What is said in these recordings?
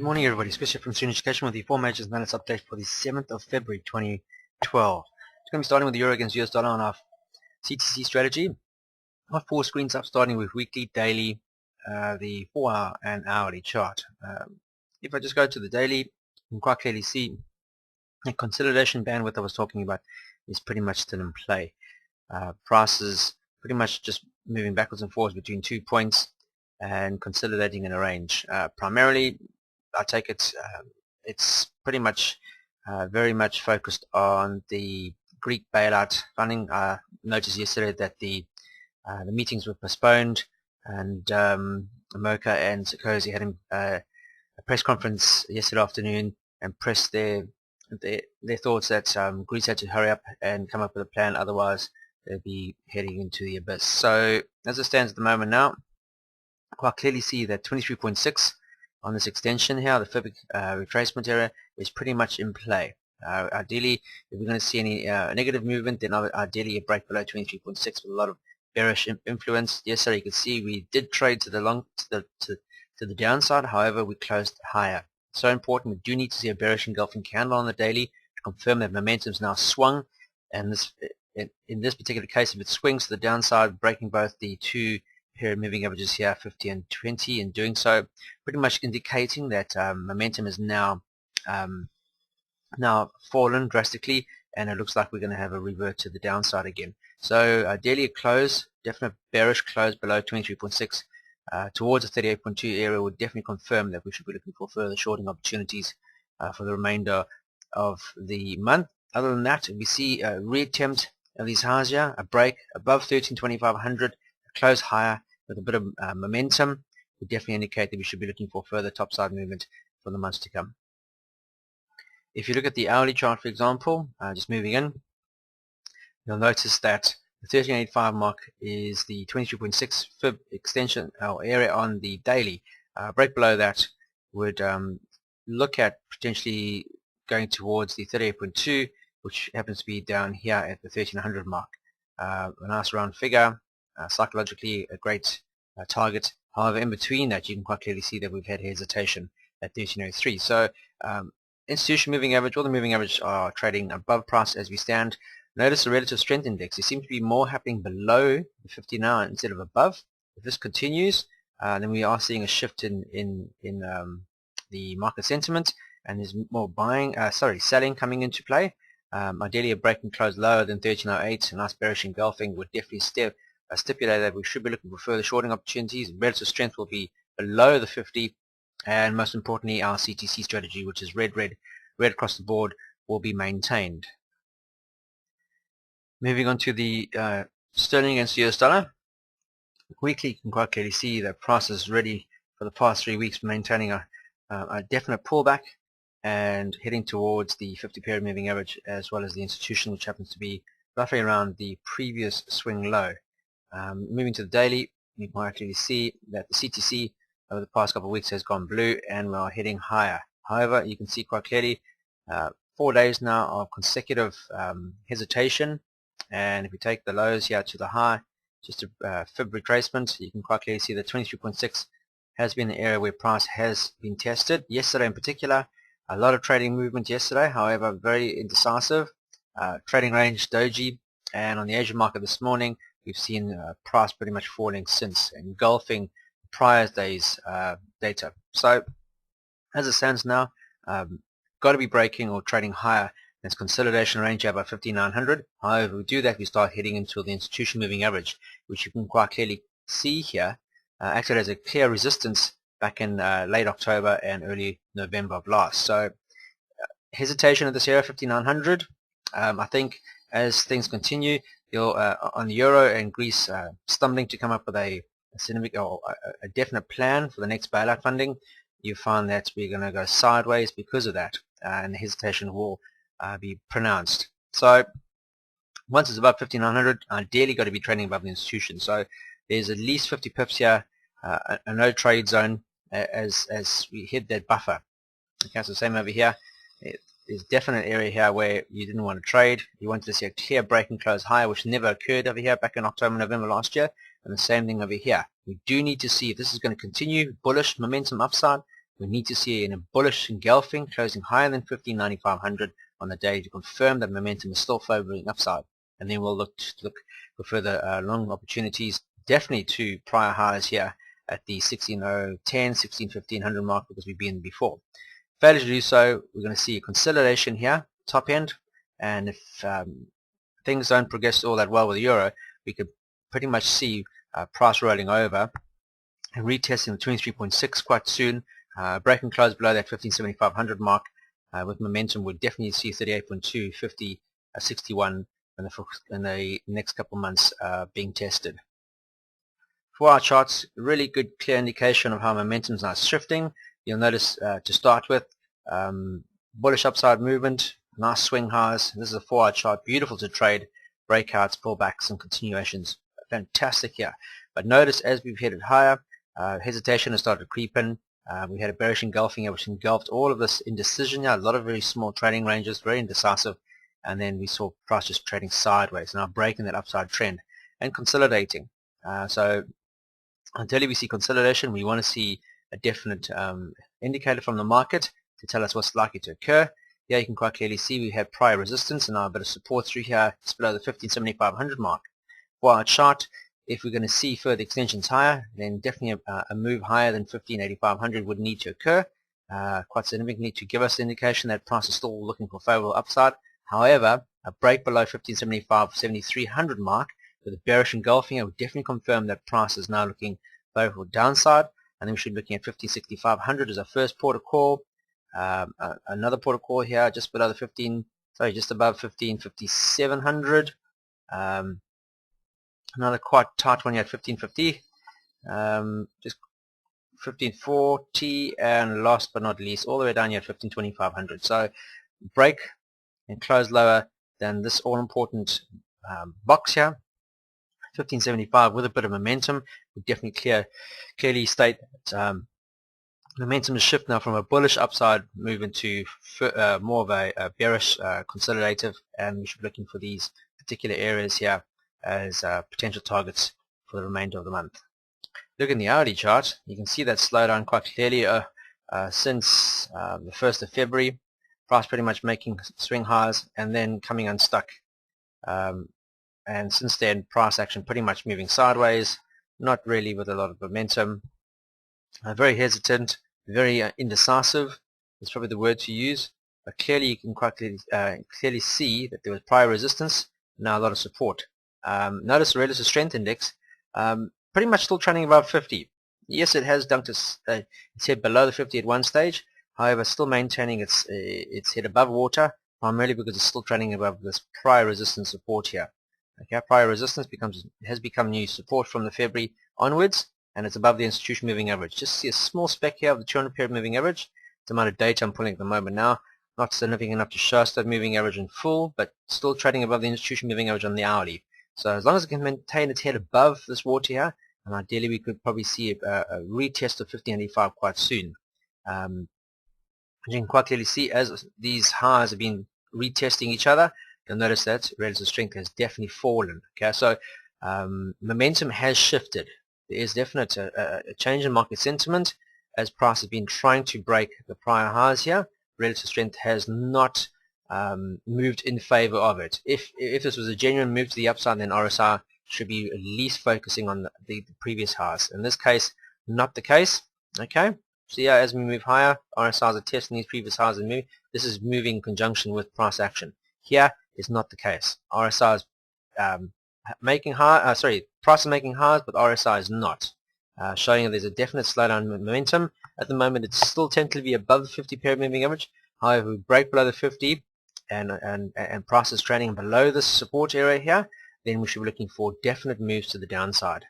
Morning everybody, especially from Student Education with the 4 Majors Analysis Update for the 7th of February 2012. It's going to be starting with the Euro against US dollar on our CTC strategy. I have 4 screens up, starting with weekly, daily, the 4-hour and hourly chart. If I just go to the daily, you can quite clearly see the consolidation bandwidth I was talking about is pretty much still in play. Prices pretty much just moving backwards and forwards between 2 points and consolidating in a range. Primarily, I take it it's pretty much very much focused on the Greek bailout funding. I noticed yesterday that the meetings were postponed, and Mocha and Sarkozy had a press conference yesterday afternoon and pressed their thoughts that Greece had to hurry up and come up with a plan, otherwise they'll be heading into the abyss. So as it stands at the moment now, quite clearly see that 23.6 on this extension here, the Fib retracement area, is pretty much in play. Ideally, if we're going to see any negative movement, then ideally a break below 23.6 with a lot of bearish influence. Yesterday, you can see we did trade to the downside. However, we closed higher. So important. We do need to see a bearish engulfing candle on the daily to confirm that momentum's now swung. And in this particular case, if it swings to the downside, breaking both the 2 period moving averages here, 50 and 20, in doing so, pretty much indicating that momentum is now fallen drastically, and it looks like we're going to have a revert to the downside again. So ideally a close, definite bearish close below 23.6 towards the 38.2 area would definitely confirm that we should be looking for further shorting opportunities for the remainder of the month. Other than that, we see a reattempt of these highs here, a break above 13,2500, close higher with a bit of momentum would definitely indicate that we should be looking for further topside movement for the months to come. If you look at the hourly chart, for example, just moving in, you'll notice that the 1385 mark is the 23.6 fib extension or area on the daily. Break below that would look at potentially going towards the 38.2, which happens to be down here at the 1300 mark. A nice round figure. Psychologically a great target. However, in between that, you can quite clearly see that we've had hesitation at 1303. So institution moving average, all the moving average are trading above price as we stand. Notice the relative strength index. It seems to be more happening below the 50 now instead of above. If this continues, then we are seeing a shift in the market sentiment, and there's more selling coming into play. Ideally, a break and close lower than 1308, a nice bearish engulfing would definitely stipulate that we should be looking for further shorting opportunities. Relative strength will be below the 50, and most importantly, our CTC strategy, which is red across the board, will be maintained. Moving on to the sterling against US dollar. Weekly, you can quite clearly see that price is ready for the past 3 weeks, maintaining a definite pullback and heading towards the 50 period moving average, as well as the institution, which happens to be roughly around the previous swing low. Moving to the daily, you can clearly see that the CTC over the past couple of weeks has gone blue, and we are heading higher. However, you can see quite clearly 4 days now of consecutive hesitation, and if we take the lows here to the high, just a fib retracement, you can quite clearly see that 23.6 has been the area where price has been tested. Yesterday in particular, a lot of trading movement yesterday, however very indecisive. Trading range doji, and on the Asian market this morning, we've seen price pretty much falling since, engulfing prior days data. So as it stands now, got to be breaking or trading higher than its consolidation range about 5,900. However, if we do that, we start heading into the institution moving average, which you can quite clearly see here acted as a clear resistance back in late October and early November of last. So hesitation at this area, 5,900. I think as things continue, on the euro and Greece stumbling to come up with a definite plan for the next bailout funding, you find that we're going to go sideways because of that, and the hesitation will be pronounced. So once it's above 5,900, ideally got to be trading above the institution. So there's at least 50 pips here, a no trade zone as we hit that buffer. Okay, so same over here. There's definite area here where you didn't want to trade. You wanted to see a clear break and close higher, which never occurred over here back in October, November last year. And the same thing over here. We do need to see if this is going to continue bullish momentum upside. We need to see a bullish engulfing closing higher than 15,9500 on the day to confirm that momentum is still favoring upside, and then we'll look for further long opportunities, definitely to prior highs here at the 16,010, 16,1500 mark, because we've been before. Failure to do so, we're going to see a consolidation here, top end, and if things don't progress all that well with the euro, we could pretty much see price rolling over and retesting the 23.6 quite soon, break and close below that 15,7500 mark. With momentum, we'll definitely see 38.2, 50, 61 in the next couple of months being tested. For our charts, really good clear indication of how momentum is now shifting. You'll notice to start with, bullish upside movement, nice swing highs. This is a 4-hour chart, beautiful to trade, breakouts, pullbacks, and continuations. Fantastic here. But notice as we've headed higher, hesitation has started to creep in. We had a bearish engulfing which engulfed all of this indecision here, a lot of very small trading ranges, very indecisive, and then we saw price just trading sideways, now breaking that upside trend and consolidating. So until we see consolidation, we want to see a definite indicator from the market to tell us what's likely to occur. Here you can quite clearly see we have prior resistance and now a bit of support through here just below the 15,7500 mark. For our chart, if we're going to see further extensions higher, then definitely a move higher than 15,8500 would need to occur, quite significantly, to give us the indication that price is still looking for favorable upside. However, a break below 1575, 7300 mark with a bearish engulfing, it would definitely confirm that price is now looking favorable downside, and then we should be looking at 156500 as our first port of call. Another port of call here just below the just above 155700. Another quite tight one here at 1550, just 1540, and last but not least all the way down here at 152500. So break and close lower than this all-important box here, 1575, with a bit of momentum. We definitely clearly state that momentum is shift now from a bullish upside movement to more of a bearish consolidative, and we should be looking for these particular areas here as potential targets for the remainder of the month. Look in the hourly chart, you can see that slowdown quite clearly since the 1st of February. Price pretty much making swing highs and then coming unstuck. And since then, price action pretty much moving sideways, not really with a lot of momentum. Very hesitant, very indecisive is probably the word to use. But clearly you can quite clearly see that there was prior resistance, now a lot of support. Notice the relative strength index pretty much still trending above 50. Yes, it has dunked its head below the 50 at one stage, however still maintaining its head above water, primarily because it's still trending above this prior resistance support here. Okay, prior resistance has become new support from the February onwards, and it's above the institution moving average. Just see a small speck here of the 200 period moving average. The amount of data I'm pulling at the moment now, not significant enough to show us that moving average in full, but still trading above the institution moving average on the hourly. So as long as it can maintain its head above this water here, and ideally we could probably see a retest of 1585 quite soon. As you can quite clearly see, as these highs have been retesting each other, you'll notice that relative strength has definitely fallen. Okay, so momentum has shifted. There is definite a change in market sentiment as price has been trying to break the prior highs here. Relative strength has not moved in favor of it. If this was a genuine move to the upside, then RSI should be at least focusing on the previous highs. In this case, not the case. Okay, so yeah, as we move higher, RSIs are testing these previous highs and move. This is moving in conjunction with price action. Here is not the case. RSI is making high. Price is making highs, but RSI is not, showing that there's a definite slowdown in momentum. At the moment, it's still tentatively above the 50 period moving average. However, we break below the 50, and price is trading below this support area here, then we should be looking for definite moves to the downside.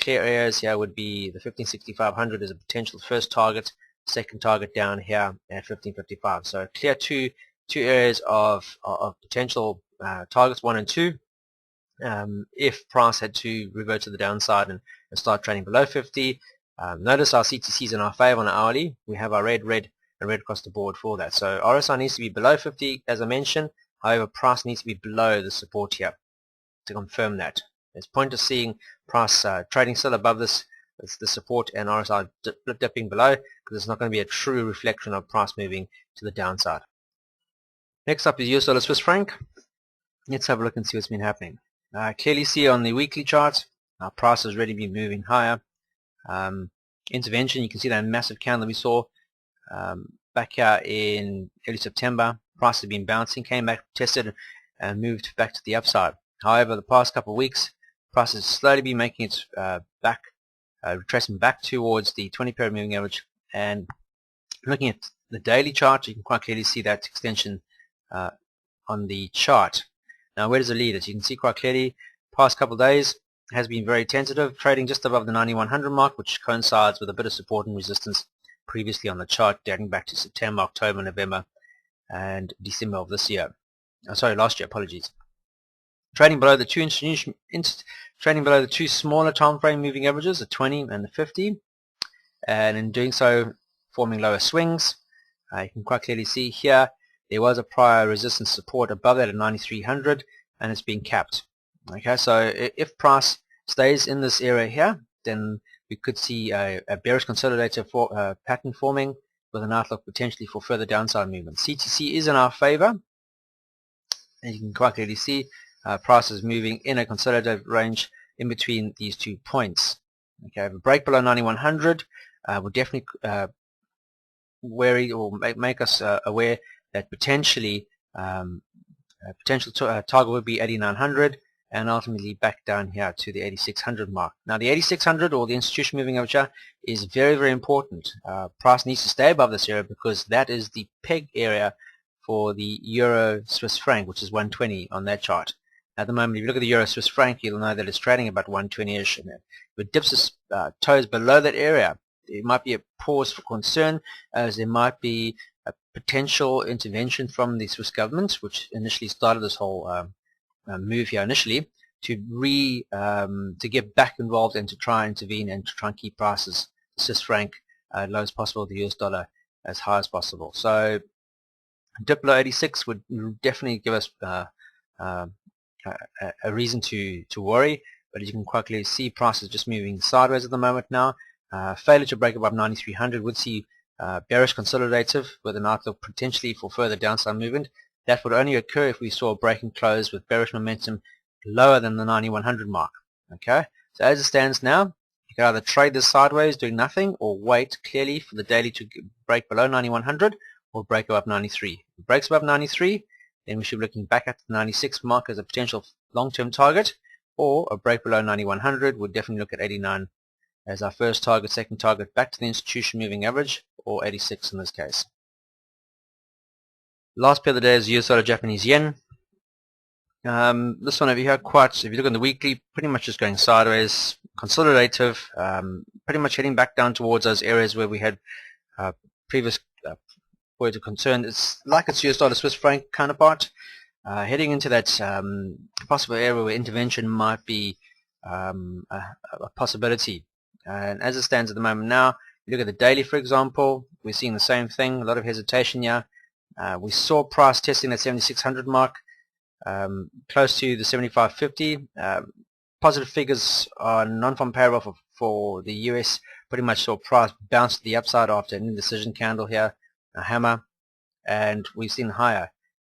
Clear areas here would be the 156500 as a potential first target, second target down here at 1555. So clear two areas of potential targets, 1 and 2. If price had to revert to the downside and start trading below 50. Notice our CTCs in our favor on our hourly. We have our red, and red across the board for that. So RSI needs to be below 50 as I mentioned. However, price needs to be below the support here to confirm that. There's point of seeing price trading still above this It's the support and RSI dipping below, because it's not going to be a true reflection of price moving to the downside. Next up is US dollar Swiss franc. Let's have a look and see what's been happening. Clearly see on the weekly chart, our price has already been moving higher. Intervention, you can see that massive candle we saw back here in early September. Price has been bouncing, came back, tested, and moved back to the upside. However, the past couple of weeks, price has slowly been making its retracing back towards the 20-period moving average. And looking at the daily chart, you can quite clearly see that extension on the chart. Now, where does it lead us? You can see quite clearly, past couple of days has been very tentative, trading just above the 9100 mark, which coincides with a bit of support and resistance previously on the chart, dating back to September, October, November, and December of this year. Last year. Apologies. Trading below the two smaller time frame moving averages, the 20 and the 50, and in doing so, forming lower swings. You can quite clearly see here there was a prior resistance support above that at 9300, and it's been capped. Okay, so if price stays in this area here, then we could see a bearish consolidator pattern forming with an outlook potentially for further downside movement. CTC is in our favor, and you can quite clearly see price is moving in a consolidated range in between these 2 points. Okay, if a break below 9100 will definitely make us aware that potentially potential target would be 8900, and ultimately back down here to the 8600 mark. Now the 8600, or the institution moving average, is very, very important. Price needs to stay above this area, because that is the peg area for the Euro Swiss franc, which is 120 on that chart. At the moment, if you look at the Euro Swiss franc, you'll know that it's trading about 120ish, and if it dips its toes below that area, it might be a pause for concern, as there might be a potential intervention from the Swiss government, which initially started this whole move here initially, to get back involved and to try and intervene and to try and keep prices, the Swiss franc, as low as possible, the US dollar as high as possible. So dip below 86 would definitely give us a reason to worry, but as you can quite clearly see, price is just moving sideways at the moment now. Failure to break above 9300 would see bearish consolidative with an outlook potentially for further downside movement. That would only occur if we saw a break and close with bearish momentum lower than the 9100 mark. Okay, so as it stands now, you can either trade this sideways doing nothing, or wait clearly for the daily to break below 9100 or break above 93. If it breaks above 93, then we should be looking back at the 96 mark as a potential long-term target, or a break below 9100 would definitely look at 89 as our first target, second target, back to the institution moving average, or 86 in this case. Last pair of the day is US dollar Japanese yen. This one over here, if you look on the weekly, pretty much just going sideways, consolidative, pretty much heading back down towards those areas where we had previous words of concern. It's like its US dollar Swiss franc counterpart, heading into that possible area where intervention might be a possibility. And as it stands at the moment now, you look at the daily, for example, we're seeing the same thing, a lot of hesitation here. We saw price testing at 7600 mark, close to the 7550. Positive figures on non-farm payroll for the US pretty much saw price bounce to the upside after an indecision candle here, a hammer, and we've seen higher.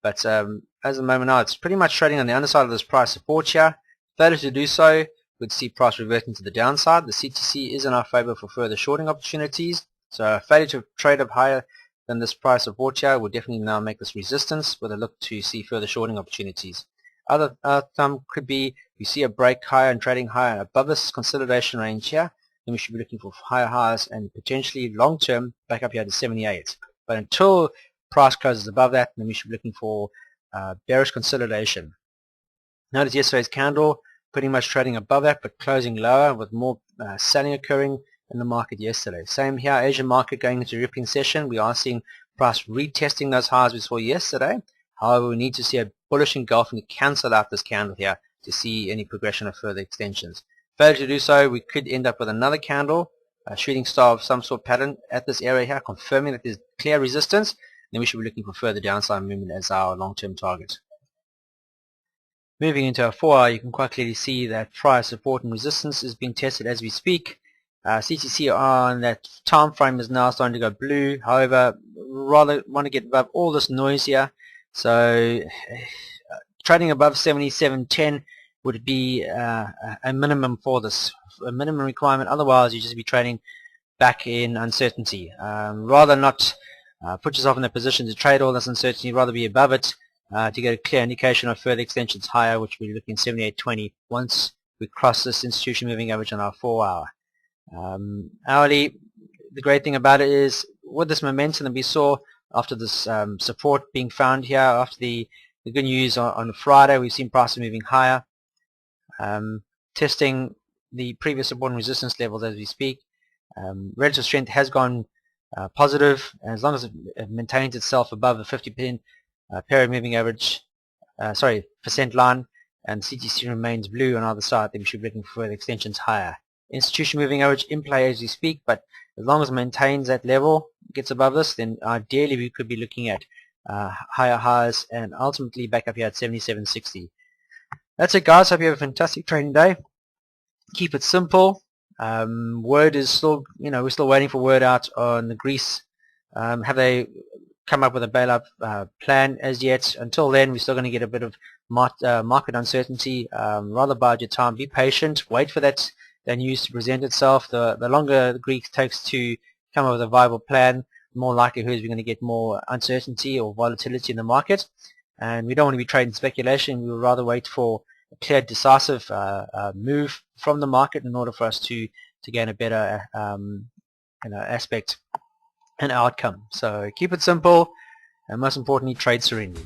But as the moment now, it's pretty much trading on the underside of this price support here. Failure to do so would see price reverting to the downside. The CTC is in our favor for further shorting opportunities, so a failure to trade up higher than this price support here would definitely now make this resistance with a look to see further shorting opportunities. Other outcome could be we see a break higher and trading higher above this consolidation range here, then we should be looking for higher highs and potentially long term back up here to 78. But until price closes above that, then we should be looking for bearish consolidation. Notice yesterday's candle pretty much trading above that but closing lower, with more selling occurring in the market yesterday. Same here, Asian market going into European session. We are seeing price retesting those highs we saw yesterday. However, we need to see a bullish engulfing to cancel out this candle here to see any progression of further extensions. Failure to do so, we could end up with another candle, a shooting star of some sort pattern at this area here, confirming that there's clear resistance. Then we should be looking for further downside movement as our long-term target. Moving into our 4 hour, you can quite clearly see that price support and resistance is being tested as we speak. CTC on that time frame is now starting to go blue. However, rather want to get above all this noise here. So trading above 77.10 would be a minimum for this, a minimum requirement. Otherwise, you just be trading back in uncertainty. Rather not put yourself in a position to trade all this uncertainty. Rather be above it to get a clear indication of further extensions higher, which we're looking 78.20 once we cross this institution moving average on our 4-hour. Hourly, the great thing about it is with this momentum that we saw after this support being found here, after the good news on Friday, we've seen prices moving higher, testing the previous support and resistance levels as we speak. Relative strength has gone positive, and as long as it maintains itself above the 50% period moving average, percent line, and CTC remains blue on either side, then we should be looking for further extensions higher. Institution moving average in play as we speak, but as long as it maintains that level, gets above this, then ideally we could be looking at higher highs and ultimately back up here at 77.60. That's it, guys. Hope you have a fantastic trading day. Keep it simple. Word is still, we're still waiting for word out on the Greece. Have they come up with a bailout plan as yet? Until then, we're still going to get a bit of market uncertainty. Rather bide your time. Be patient. Wait for that news to present itself. The longer the Greek takes to come up with a viable plan, the more likelihood is we're going to get more uncertainty or volatility in the market. And we don't want to be trading speculation. We would rather wait for a clear, decisive move from the market in order for us to gain a better aspect and outcome. So keep it simple, and most importantly, trade serenely.